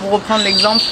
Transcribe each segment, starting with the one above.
pour reprendre l'exemple.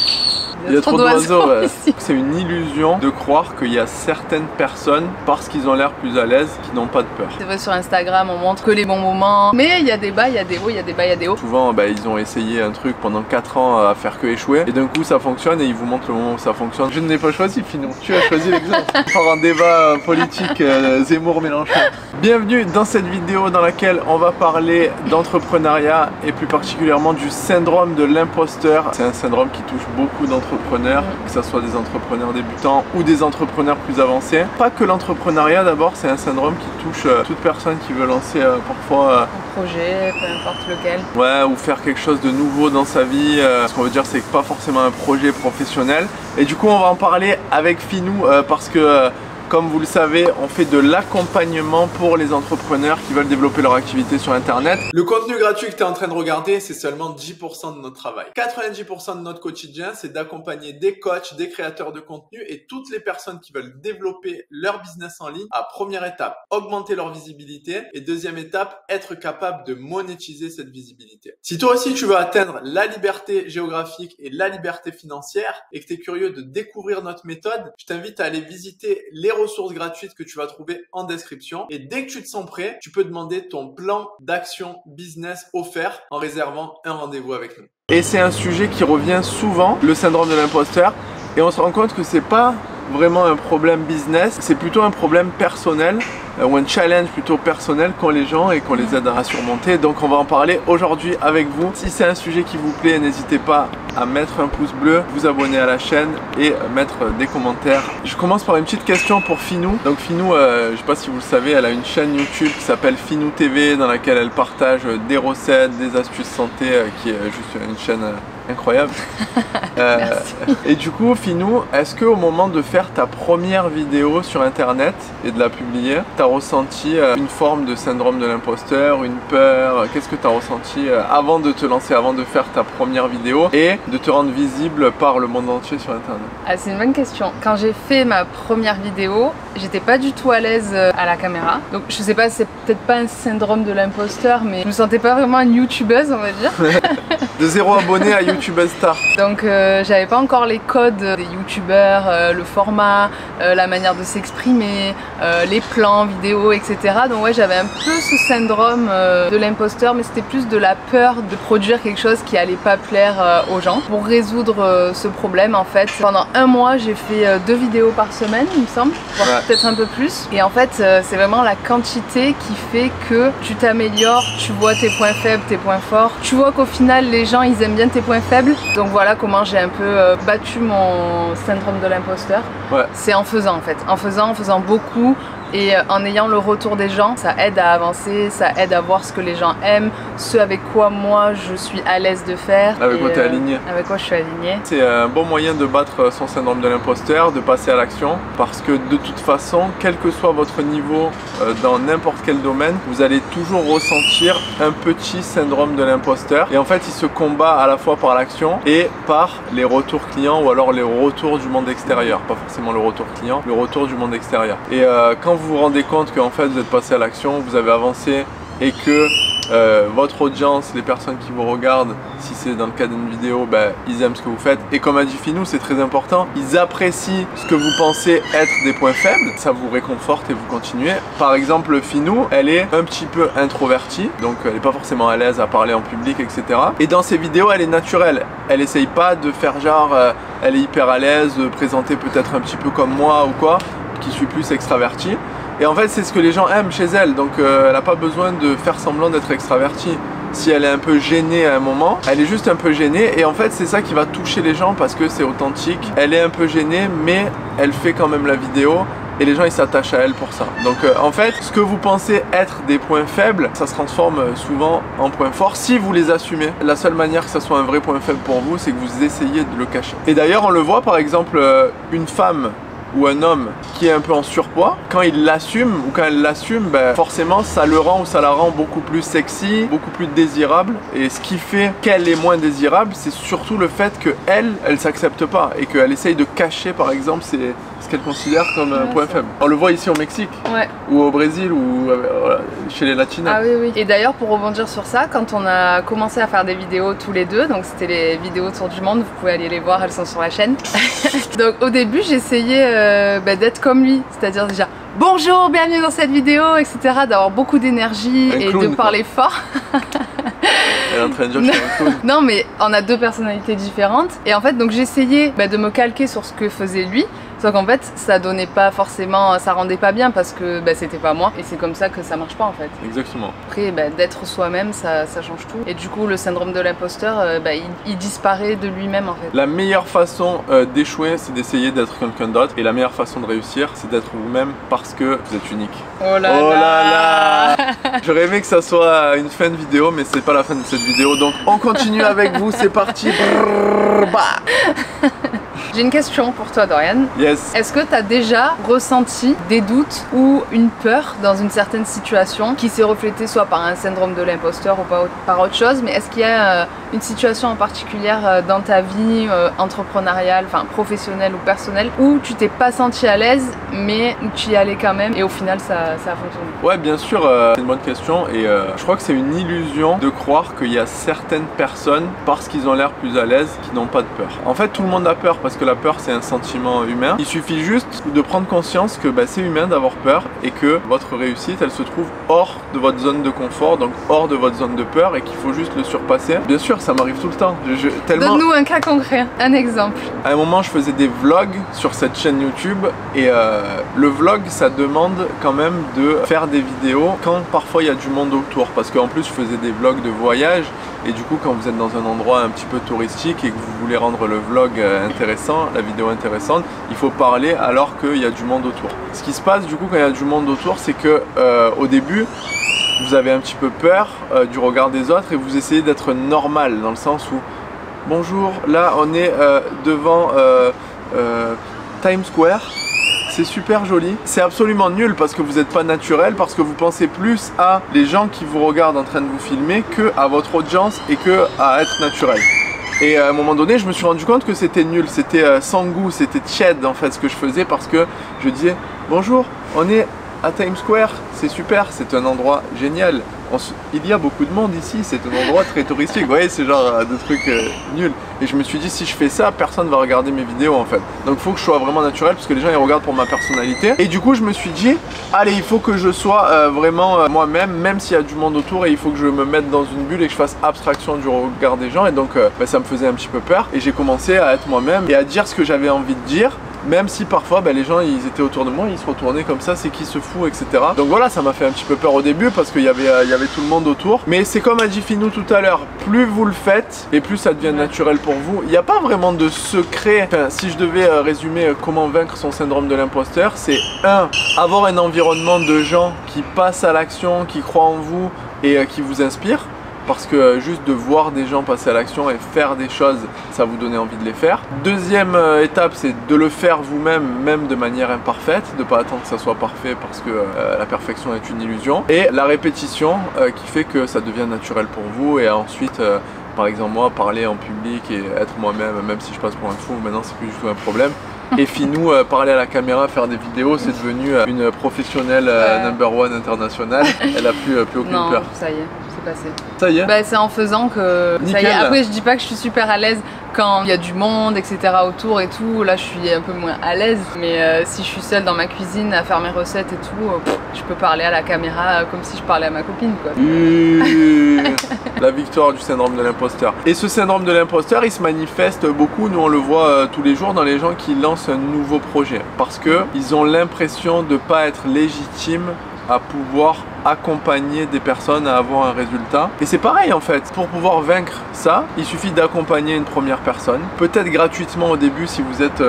Il y a trop d'oiseaux. Ouais. C'est une illusion de croire qu'il y a certaines personnes, parce qu'ils ont l'air plus à l'aise, qui n'ont pas de peur. C'est vrai, sur Instagram, on montre que les bons moments. Mais il y a des bas, il y a des hauts, il y a des bas, il y a des hauts. Souvent, ils ont essayé un truc pendant 4 ans à faire que échouer. Et d'un coup, ça fonctionne et ils vous montrent le moment où ça fonctionne. Je ne l'ai pas choisi, Finou. Tu as choisi l'exemple. Pour un débat politique Zemmour-Mélenchon. Bienvenue dans cette vidéo dans laquelle on va parler d'entrepreneuriat et plus particulièrement du syndrome de l'imposteur. C'est un syndrome qui touche beaucoup d'entrepreneurs, que ce soit des entrepreneurs débutants ou des entrepreneurs plus avancés. Pas que l'entrepreneuriat d'abord, c'est un syndrome qui touche toute personne qui veut lancer parfois un projet, peu importe lequel. Ouais, ou faire quelque chose de nouveau dans sa vie. Ce qu'on veut dire, c'est que pas forcément un projet professionnel. Et du coup, on va en parler avec Finou parce que comme vous le savez, on fait de l'accompagnement pour les entrepreneurs qui veulent développer leur activité sur Internet. Le contenu gratuit que tu es en train de regarder, c'est seulement 10% de notre travail. 90% de notre quotidien, c'est d'accompagner des coachs, des créateurs de contenu et toutes les personnes qui veulent développer leur business en ligne. À première étape, augmenter leur visibilité et deuxième étape, être capable de monétiser cette visibilité. Si toi aussi tu veux atteindre la liberté géographique et la liberté financière et que tu es curieux de découvrir notre méthode, je t'invite à aller visiter les ressources gratuites que tu vas trouver en description et dès que tu te sens prêt, tu peux demander ton plan d'action business offert en réservant un rendez-vous avec nous. Et c'est un sujet qui revient souvent, le syndrome de l'imposteur, et on se rend compte que c'est pas vraiment un problème business, c'est plutôt un problème personnel ou un challenge plutôt personnel qu'ont les gens et qu'on les aide à surmonter. Donc on va en parler aujourd'hui avec vous. Si c'est un sujet qui vous plaît, n'hésitez pas à mettre un pouce bleu, vous abonner à la chaîne et mettre des commentaires. Je commence par une petite question pour Finou. Donc Finou, je sais pas si vous le savez, elle a une chaîne YouTube qui s'appelle Finou TV dans laquelle elle partage des recettes, des astuces santé qui est juste une chaîne incroyable. Et du coup, Finou, est-ce qu'au moment de faire ta première vidéo sur Internet et de la publier, tu as ressenti une forme de syndrome de l'imposteur, une peur? Qu'est-ce que tu as ressenti avant de te lancer, avant de faire ta première vidéo et de te rendre visible par le monde entier sur Internet? Ah, c'est une bonne question. Quand j'ai fait ma première vidéo, j'étais pas du tout à l'aise à la caméra. Donc je sais pas, c'est peut-être pas un syndrome de l'imposteur, mais je me sentais pas vraiment une youtubeuse, on va dire. De 0 abonné à youtubeuse star. Donc j'avais pas encore les codes des youtubeurs, le format, la manière de s'exprimer, les plans vidéo, etc. Donc ouais, j'avais un peu ce syndrome de l'imposteur, mais c'était plus de la peur de produire quelque chose qui allait pas plaire aux gens. Pour résoudre ce problème, en fait, pendant un mois, j'ai fait 2 vidéos par semaine, il me semble, voire peut-être un peu plus. Et en fait, c'est vraiment la quantité qui fait que tu t'améliores, tu vois tes points faibles, tes points forts. Tu vois qu'au final, les gens, ils aiment bien tes points faibles. Donc voilà comment j'ai un peu battu mon syndrome de l'imposteur. Ouais. C'est en faisant en fait, en faisant beaucoup. Et en ayant le retour des gens, ça aide à avancer, ça aide à voir ce que les gens aiment, ce avec quoi moi je suis à l'aise de faire. Avec quoi tu es aligné. Avec quoi je suis alignée. C'est un bon moyen de battre son syndrome de l'imposteur, de passer à l'action. Parce que de toute façon, quel que soit votre niveau dans n'importe quel domaine, vous allez toujours ressentir un petit syndrome de l'imposteur. Et en fait, il se combat à la fois par l'action et par les retours clients ou alors les retours du monde extérieur. Pas forcément le retour client, le retour du monde extérieur. Et quand vous vous rendez compte qu'en fait vous êtes passé à l'action, vous avez avancé et que votre audience, les personnes qui vous regardent, si c'est dans le cas d'une vidéo, ils aiment ce que vous faites. Et comme a dit Finou, c'est très important, ils apprécient ce que vous pensez être des points faibles, ça vous réconforte et vous continuez. Par exemple, Finou, elle est un petit peu introvertie, donc elle n'est pas forcément à l'aise à parler en public, etc. Et dans ses vidéos, elle est naturelle, elle essaye pas de faire genre, elle est hyper à l'aise, de présenter peut-être un petit peu comme moi ou quoi, qui suis plus extraverti. Et en fait, c'est ce que les gens aiment chez elle, donc elle n'a pas besoin de faire semblant d'être extravertie. Si elle est un peu gênée à un moment, elle est juste un peu gênée et en fait c'est ça qui va toucher les gens parce que c'est authentique. Elle est un peu gênée mais elle fait quand même la vidéo et les gens ils s'attachent à elle pour ça. Donc en fait, ce que vous pensez être des points faibles, ça se transforme souvent en points forts si vous les assumez. La seule manière que ça soit un vrai point faible pour vous, c'est que vous essayez de le cacher. Et d'ailleurs on le voit par exemple, une femme ou un homme qui est un peu en surpoids, quand il l'assume ou quand elle l'assume, ben, forcément ça le rend ou ça la rend beaucoup plus sexy, beaucoup plus désirable. Et ce qui fait qu'elle est moins désirable, c'est surtout le fait qu'elle s'accepte pas et qu'elle essaye de cacher par exemple ce qu'elle considère comme un point faible. On le voit ici au Mexique, ou au Brésil, ou chez les latinas. Ah oui, oui. Et d'ailleurs, pour rebondir sur ça, quand on a commencé à faire des vidéos tous les deux, donc c'était les vidéos Tour du Monde, vous pouvez aller les voir, elles sont sur la chaîne. Donc au début, j'essayais d'être comme lui, c'est-à-dire déjà bonjour, bienvenue dans cette vidéo, etc. D'avoir beaucoup d'énergie et clown, de parler fort. Elle est en train de dire que je suis un clown. Non, mais on a deux personnalités différentes. Et en fait, donc j'essayais de me calquer sur ce que faisait lui. Sauf qu'en fait, ça donnait pas forcément, ça rendait pas bien parce que c'était pas moi. Et c'est comme ça que ça marche pas en fait. Exactement. Après, d'être soi-même, ça change tout. Et du coup, le syndrome de l'imposteur, il disparaît de lui-même en fait. La meilleure façon d'échouer, c'est d'essayer d'être quelqu'un d'autre. Et la meilleure façon de réussir, c'est d'être vous-même parce que vous êtes unique. Oh là là. J'aurais aimé que ça soit une fin de vidéo, mais c'est pas la fin de cette vidéo. Donc on continue avec vous, c'est parti. J'ai une question pour toi, Dorian. Yes. Est-ce que tu as déjà ressenti des doutes ou une peur dans une certaine situation qui s'est reflétée soit par un syndrome de l'imposteur ou par autre chose, mais est-ce qu'il y a une situation en particulier dans ta vie entrepreneuriale, enfin professionnelle ou personnelle, où tu t'es pas senti à l'aise, mais où tu y allais quand même et au final ça a fonctionné? Ouais, bien sûr, c'est une bonne question et je crois que c'est une illusion de croire qu'il y a certaines personnes, parce qu'ils ont l'air plus à l'aise, qui n'ont pas de peur. En fait, tout le monde a peur parce que la peur c'est un sentiment humain. Il suffit juste de prendre conscience que c'est humain d'avoir peur et que votre réussite elle se trouve hors de votre zone de confort, donc hors de votre zone de peur et qu'il faut juste le surpasser. Bien sûr, ça m'arrive tout le temps. Donne-nous un cas concret, un exemple. À un moment je faisais des vlogs sur cette chaîne YouTube et le vlog ça demande quand même de faire des vidéos quand parfois il y a du monde autour, parce qu'en plus je faisais des vlogs de voyage. Et du coup, quand vous êtes dans un endroit un petit peu touristique et que vous voulez rendre le vlog intéressant, la vidéo intéressante, il faut parler alors qu'il y a du monde autour. Ce qui se passe du coup quand il y a du monde autour, c'est que au début, vous avez un petit peu peur du regard des autres et vous essayez d'être normal dans le sens où bonjour, là on est devant Times Square. C'est super joli. C'est absolument nul parce que vous n'êtes pas naturel, parce que vous pensez plus à les gens qui vous regardent en train de vous filmer que à votre audience et que à être naturel. Et à un moment donné, je me suis rendu compte que c'était nul, c'était sans goût, c'était tiède en fait ce que je faisais, parce que je disais bonjour, on est à Times Square, c'est super, c'est un endroit génial. Il y a beaucoup de monde ici, c'est un endroit très touristique. Vous voyez, c'est genre de trucs nuls. Et je me suis dit, si je fais ça, personne va regarder mes vidéos en fait. Donc il faut que je sois vraiment naturel, parce que les gens ils regardent pour ma personnalité. Et du coup, je me suis dit, allez, il faut que je sois vraiment moi-même, même s'il y a du monde autour, et il faut que je me mette dans une bulle et que je fasse abstraction du regard des gens. Et donc ça me faisait un petit peu peur. Et j'ai commencé à être moi-même et à dire ce que j'avais envie de dire. Même si parfois les gens ils étaient autour de moi, ils se retournaient comme ça, c'est qui se fout, etc. Donc voilà, ça m'a fait un petit peu peur au début parce qu'il y avait tout le monde autour. Mais c'est comme a dit Finou tout à l'heure, plus vous le faites et plus ça devient naturel pour vous. Il n'y a pas vraiment de secret. Enfin, si je devais résumer comment vaincre son syndrome de l'imposteur, c'est avoir un environnement de gens qui passent à l'action, qui croient en vous et qui vous inspirent. Parce que juste de voir des gens passer à l'action et faire des choses, ça vous donne envie de les faire. Deuxième étape, c'est de le faire vous-même, même de manière imparfaite, de ne pas attendre que ça soit parfait parce que la perfection est une illusion. Et la répétition qui fait que ça devient naturel pour vous et ensuite... par exemple moi, parler en public et être moi-même, même si je passe pour un fou, maintenant c'est plus du tout un problème. Et Finou, parler à la caméra, faire des vidéos, c'est devenu une professionnelle #1 internationale. Elle a plus aucune peur. Non, ça y est, c'est passé. Ça y est? C'est en faisant que... Nickel. Ça y est. Après, je dis pas que je suis super à l'aise quand il y a du monde, etc. autour et tout. Là, je suis un peu moins à l'aise. Mais si je suis seule dans ma cuisine à faire mes recettes et tout, je peux parler à la caméra comme si je parlais à ma copine, quoi. La victoire du syndrome de l'imposteur. Et ce syndrome de l'imposteur, il se manifeste beaucoup, nous on le voit tous les jours dans les gens qui lancent un nouveau projet. Parce qu'ils ont l'impression de ne pas être légitimes à pouvoir accompagner des personnes à avoir un résultat. Et c'est pareil en fait, pour pouvoir vaincre ça, il suffit d'accompagner une première personne, peut-être gratuitement au début si vous êtes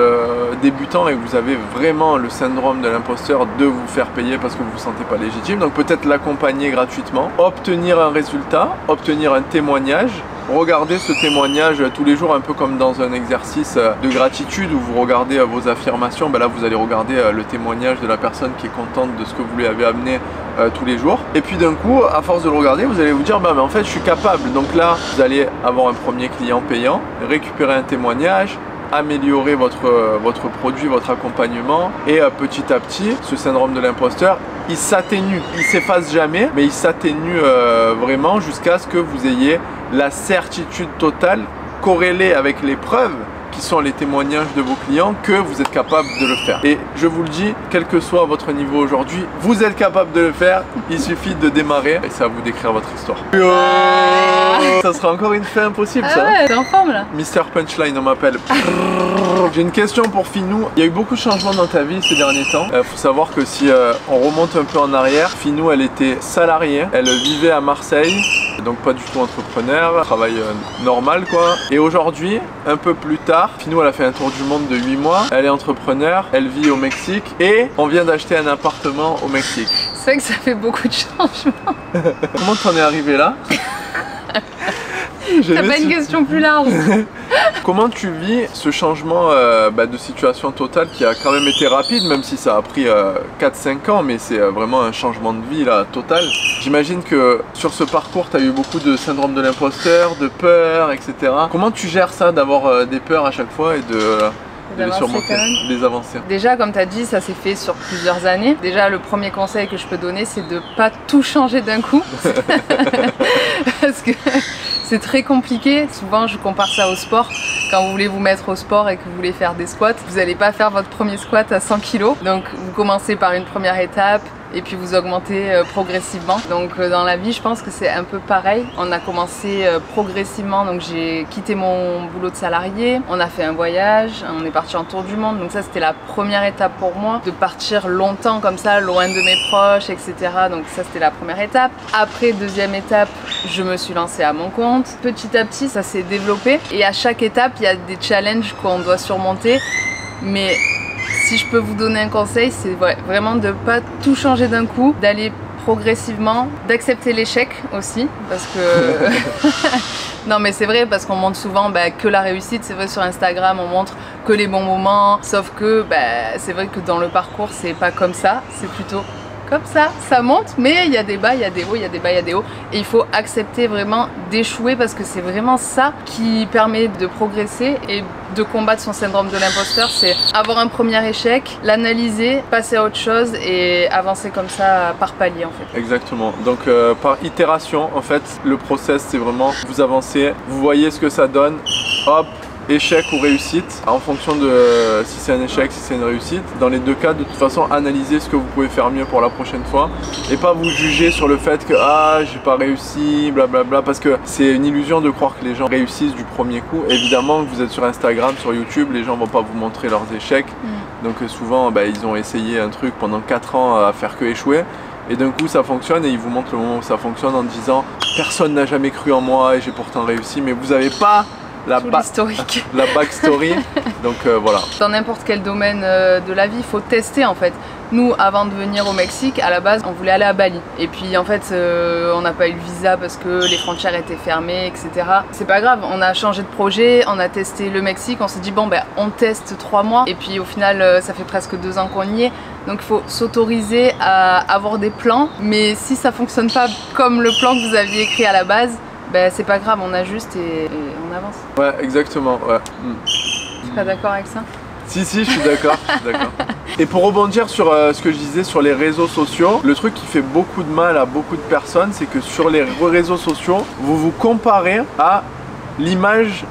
débutant et que vous avez vraiment le syndrome de l'imposteur de vous faire payer parce que vous vous sentez pas légitime, donc peut-être l'accompagner gratuitement, obtenir un résultat, obtenir un témoignage regardez ce témoignage tous les jours, un peu comme dans un exercice de gratitude où vous regardez vos affirmations. Ben là, vous allez regarder le témoignage de la personne qui est contente de ce que vous lui avez amené tous les jours. Et puis d'un coup, à force de le regarder, vous allez vous dire, bah, mais en fait, je suis capable. Donc là, vous allez avoir un premier client payant, récupérer un témoignage, améliorer votre produit, votre accompagnement, et petit à petit, ce syndrome de l'imposteur, il s'atténue, il s'efface jamais, mais il s'atténue vraiment jusqu'à ce que vous ayez la certitude totale corrélée avec les preuves qui sont les témoignages de vos clients que vous êtes capable de le faire. Et je vous le dis, quel que soit votre niveau aujourd'hui, vous êtes capable de le faire, il suffit de démarrer et c'est à vous d'écrire votre histoire. Ça sera encore une fin impossible, ça. Ouais, t'es en forme là. Mister Punchline, on m'appelle. J'ai une question pour Finou. Il y a eu beaucoup de changements dans ta vie ces derniers temps. Faut savoir que si on remonte un peu en arrière, Finou, elle était salariée, elle vivait à Marseille, donc pas du tout entrepreneur, travail normal quoi. Et aujourd'hui, un peu plus tard, Finou, elle a fait un tour du monde de 8 mois, elle est entrepreneur, elle vit au Mexique et on vient d'acheter un appartement au Mexique. C'est vrai que ça fait beaucoup de changements. Comment t'en es arrivé là? T'as pas une question plus large? Comment tu vis ce changement de situation totale qui a quand même été rapide, même si ça a pris 4-5 ans, mais c'est vraiment un changement de vie là, total. J'imagine que sur ce parcours, tu as eu beaucoup de syndrome de l'imposteur, de peur, etc. Comment tu gères ça d'avoir des peurs à chaque fois et de les surmonter, les avancer? Déjà, comme tu as dit, ça s'est fait sur plusieurs années. Déjà, le premier conseil que je peux donner, c'est de pas tout changer d'un coup. Parce que c'est très compliqué. Souvent, je compare ça au sport. Quand vous voulez vous mettre au sport et que vous voulez faire des squats, vous n'allez pas faire votre premier squat à 100 kg. Donc, vous commencez par une première étape et puis vous augmentez progressivement. Donc dans la vie, je pense que c'est un peu pareil. On a commencé progressivement, donc j'ai quitté mon boulot de salarié, on a fait un voyage, on est parti en tour du monde. Donc ça, c'était la première étape pour moi, de partir longtemps comme ça, loin de mes proches, etc. Donc ça, c'était la première étape. Après, deuxième étape, je me suis lancée à mon compte. Petit à petit, ça s'est développé. Et à chaque étape, il y a des challenges qu'on doit surmonter. Mais si je peux vous donner un conseil, c'est vraiment de ne pas tout changer d'un coup, d'aller progressivement, d'accepter l'échec aussi, parce que... Non mais c'est vrai, parce qu'on montre souvent que la réussite. C'est vrai, sur Instagram, on montre que les bons moments, sauf que c'est vrai que dans le parcours, c'est pas comme ça, c'est plutôt comme ça monte, mais il y a des bas, il y a des hauts, il y a des bas, il y a des hauts, et il faut accepter vraiment d'échouer, parce que c'est vraiment ça qui permet de progresser et de combattre son syndrome de l'imposteur. C'est avoir un premier échec, l'analyser, passer à autre chose et avancer comme ça par palier en fait. Exactement, donc par itération en fait, le process c'est vraiment vous avancez, vous voyez ce que ça donne, hop, échec ou réussite, en fonction de si c'est un échec, si c'est une réussite. Dans les deux cas, de toute façon, analysez ce que vous pouvez faire mieux pour la prochaine fois et pas vous juger sur le fait que j'ai pas réussi, blablabla, parce que c'est une illusion de croire que les gens réussissent du premier coup. Évidemment, vous êtes sur Instagram, sur YouTube, les gens vont pas vous montrer leurs échecs. Donc souvent, ils ont essayé un truc pendant 4 ans à faire que échouer. Et d'un coup ça fonctionne et ils vous montrent le moment où ça fonctionne en disant personne n'a jamais cru en moi et j'ai pourtant réussi, mais vous n'avez pas la backstory. Donc voilà. Dans n'importe quel domaine de la vie, il faut tester en fait. Nous, avant de venir au Mexique, à la base, on voulait aller à Bali. Et puis en fait, on n'a pas eu le visa parce que les frontières étaient fermées, etc. C'est pas grave, on a changé de projet, on a testé le Mexique, on s'est dit bon on teste 3 mois. Et puis au final, ça fait presque 2 ans qu'on y est. Donc il faut s'autoriser à avoir des plans. Mais si ça fonctionne pas comme le plan que vous aviez écrit à la base, c'est pas grave, on ajuste et on avance. Ouais, exactement, ouais. Tu es pas d'accord avec ça? Si, je suis d'accord, Et pour rebondir sur ce que je disais sur les réseaux sociaux, le truc qui fait beaucoup de mal à beaucoup de personnes, c'est que sur les réseaux sociaux, vous vous comparez à l'image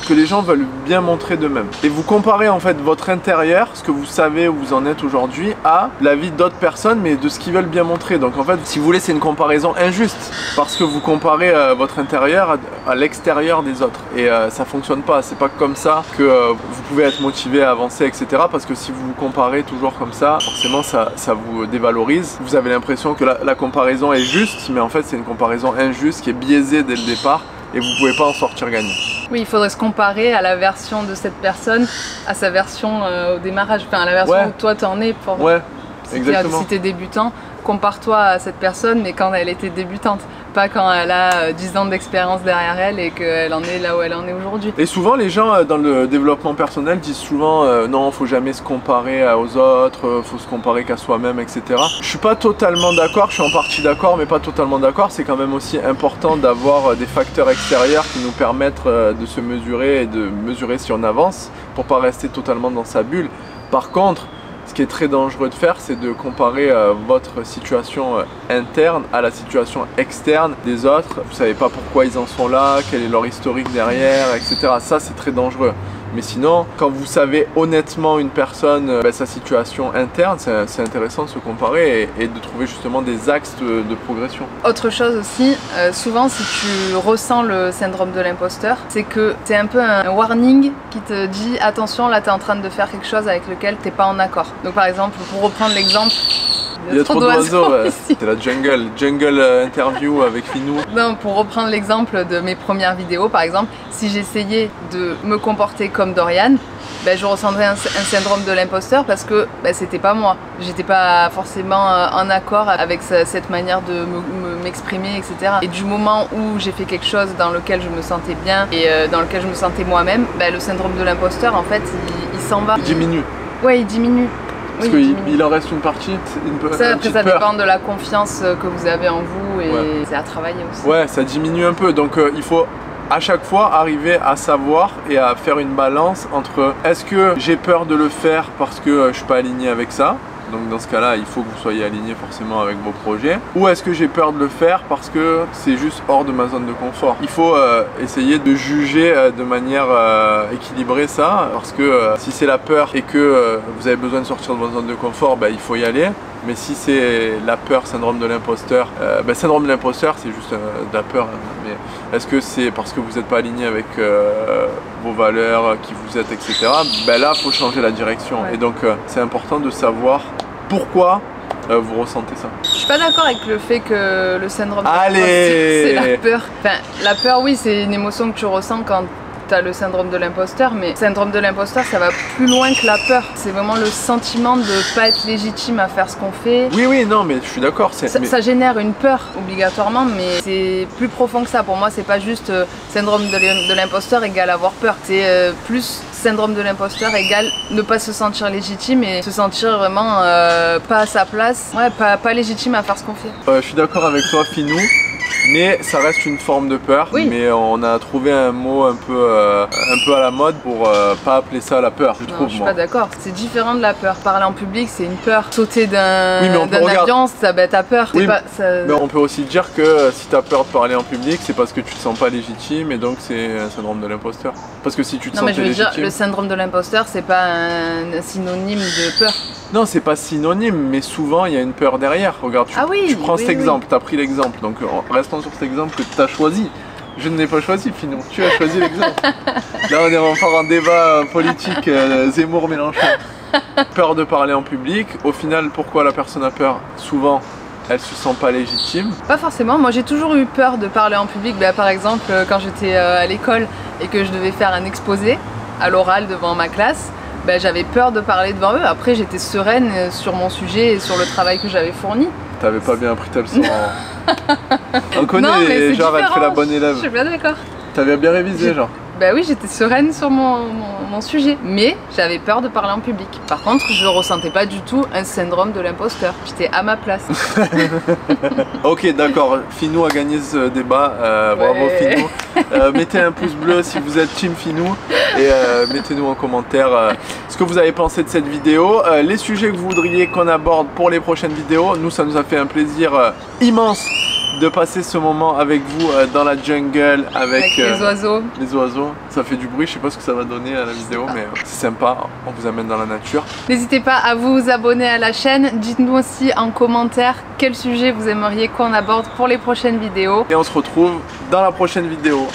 que les gens veulent bien montrer d'eux-mêmes. Et vous comparez en fait votre intérieur, ce que vous savez où vous en êtes aujourd'hui, à la vie d'autres personnes, mais de ce qu'ils veulent bien montrer. Donc en fait, si vous voulez, c'est une comparaison injuste, parce que vous comparez votre intérieur à l'extérieur des autres. Et ça fonctionne pas, c'est pas comme ça que vous pouvez être motivé à avancer, etc. Parce que si vous vous comparez toujours comme ça, forcément ça vous dévalorise. Vous avez l'impression que la comparaison est juste, mais en fait c'est une comparaison injuste qui est biaisée dès le départ. Et vous pouvez pas en sortir gagnant. Oui, il faudrait se comparer à la version de cette personne, à sa version au démarrage, enfin à la version où toi t'en es. Exactement. Si t'es débutant, compare-toi à cette personne, mais quand elle était débutante. pas quand elle a 10 ans d'expérience derrière elle et qu'elle en est là où elle en est aujourd'hui. Et souvent les gens dans le développement personnel disent souvent non, faut jamais se comparer aux autres, faut se comparer qu'à soi-même, etc. Je suis pas totalement d'accord, je suis en partie d'accord mais pas totalement d'accord. C'est quand même aussi important d'avoir des facteurs extérieurs qui nous permettent de se mesurer et de mesurer si on avance pour pas rester totalement dans sa bulle. Par contre, ce qui est très dangereux de faire, c'est de comparer votre situation interne à la situation externe des autres. Vous savez pas pourquoi ils en sont là, quel est leur historique derrière, etc. Ça, c'est très dangereux. Mais sinon, quand vous savez honnêtement une personne, sa situation interne, c'est intéressant de se comparer et de trouver justement des axes de progression. Autre chose aussi, souvent si tu ressens le syndrome de l'imposteur, c'est que c'est un peu un warning qui te dit attention, là tu es en train de faire quelque chose avec lequel tu n'es pas en accord. Donc par exemple, pour reprendre l'exemple, il y a trop d'oiseaux, c'est la jungle interview avec Finou. Non, pour reprendre l'exemple de mes premières vidéos, par exemple, si j'essayais de me comporter comme Dorian, je ressentirais un syndrome de l'imposteur parce que c'était pas moi. J'étais pas forcément en accord avec cette manière de m'exprimer, etc. Et du moment où j'ai fait quelque chose dans lequel je me sentais bien et dans lequel je me sentais moi-même, le syndrome de l'imposteur, en fait, il s'en va. Il diminue. Ouais, il diminue. Parce qu'il en reste une partie, ça dépend de la confiance que vous avez en vous et c'est à travailler aussi. Ouais, ça diminue un peu, donc il faut à chaque fois arriver à savoir et à faire une balance entre est-ce que j'ai peur de le faire parce que je suis pas aligné avec ça, donc dans ce cas-là il faut que vous soyez aligné forcément avec vos projets, ou est-ce que j'ai peur de le faire parce que c'est juste hors de ma zone de confort. Il faut essayer de juger de manière équilibrée ça, parce que si c'est la peur et que vous avez besoin de sortir de votre zone de confort, il faut y aller. Mais si c'est la peur, syndrome de l'imposteur, syndrome de l'imposteur c'est juste de la peur, mais est-ce que c'est parce que vous n'êtes pas aligné avec vos valeurs, qui vous êtes, etc. Là il faut changer la direction, et donc c'est important de savoir pourquoi vous ressentez ça. Je suis pas d'accord avec le fait que le syndrome de l'imposteur c'est la peur. Enfin, la peur, oui, c'est une émotion que tu ressens quand tu as le syndrome de l'imposteur, mais le syndrome de l'imposteur, ça va plus loin que la peur. C'est vraiment le sentiment de pas être légitime à faire ce qu'on fait. Oui, non, mais je suis d'accord. Ça génère une peur, obligatoirement, mais c'est plus profond que ça. Pour moi, c'est pas juste syndrome de l'imposteur égale avoir peur. C'est plus syndrome de l'imposteur égale ne pas se sentir légitime et se sentir vraiment pas à sa place, pas légitime à faire ce qu'on fait. Je suis d'accord avec toi, Finou. Mais ça reste une forme de peur, mais on a trouvé un mot un peu à la mode pour pas appeler ça la peur, je trouve. Je suis pas d'accord, c'est différent de la peur. Parler en public, c'est une peur. Sauter d'un avion, t'as peur. Oui, mais on peut aussi dire que si t'as peur de parler en public, c'est parce que tu te sens pas légitime et donc c'est un syndrome de l'imposteur. Parce que si tu te sens légitime... dire, le syndrome de l'imposteur, c'est pas un synonyme de peur. Non, c'est pas synonyme, mais souvent il y a une peur derrière. Regarde, tu prends cet exemple, tu as pris l'exemple, donc restons sur cet exemple que tu as choisi. Je ne l'ai pas choisi, Finou, tu as choisi l'exemple. Là, on est encore en débat politique, Zemmour-Mélenchon. Peur de parler en public, au final, pourquoi la personne a peur? Souvent, elle se sent pas légitime. Pas forcément, moi j'ai toujours eu peur de parler en public. Par exemple, quand j'étais à l'école et que je devais faire un exposé à l'oral devant ma classe, j'avais peur de parler devant eux. Après, j'étais sereine sur mon sujet et sur le travail que j'avais fourni. T'avais pas bien appris ta leçon. On connaît, genre elle fait la bonne élève. Je suis bien d'accord. T'avais bien révisé, genre. Oui, j'étais sereine sur mon sujet, mais j'avais peur de parler en public. Par contre, je ressentais pas du tout un syndrome de l'imposteur. J'étais à ma place. Ok, d'accord. Finou a gagné ce débat. Bravo, Finou. Mettez un pouce bleu si vous êtes team Finou et mettez-nous en commentaire ce que vous avez pensé de cette vidéo, les sujets que vous voudriez qu'on aborde pour les prochaines vidéos. Nous, ça nous a fait un plaisir immense de passer ce moment avec vous dans la jungle avec les oiseaux. Les oiseaux, ça fait du bruit, je sais pas ce que ça va donner à la vidéo, mais c'est sympa, on vous amène dans la nature. N'hésitez pas à vous abonner à la chaîne, dites-nous aussi en commentaire quel sujet vous aimeriez qu'on aborde pour les prochaines vidéos. Et on se retrouve dans la prochaine vidéo.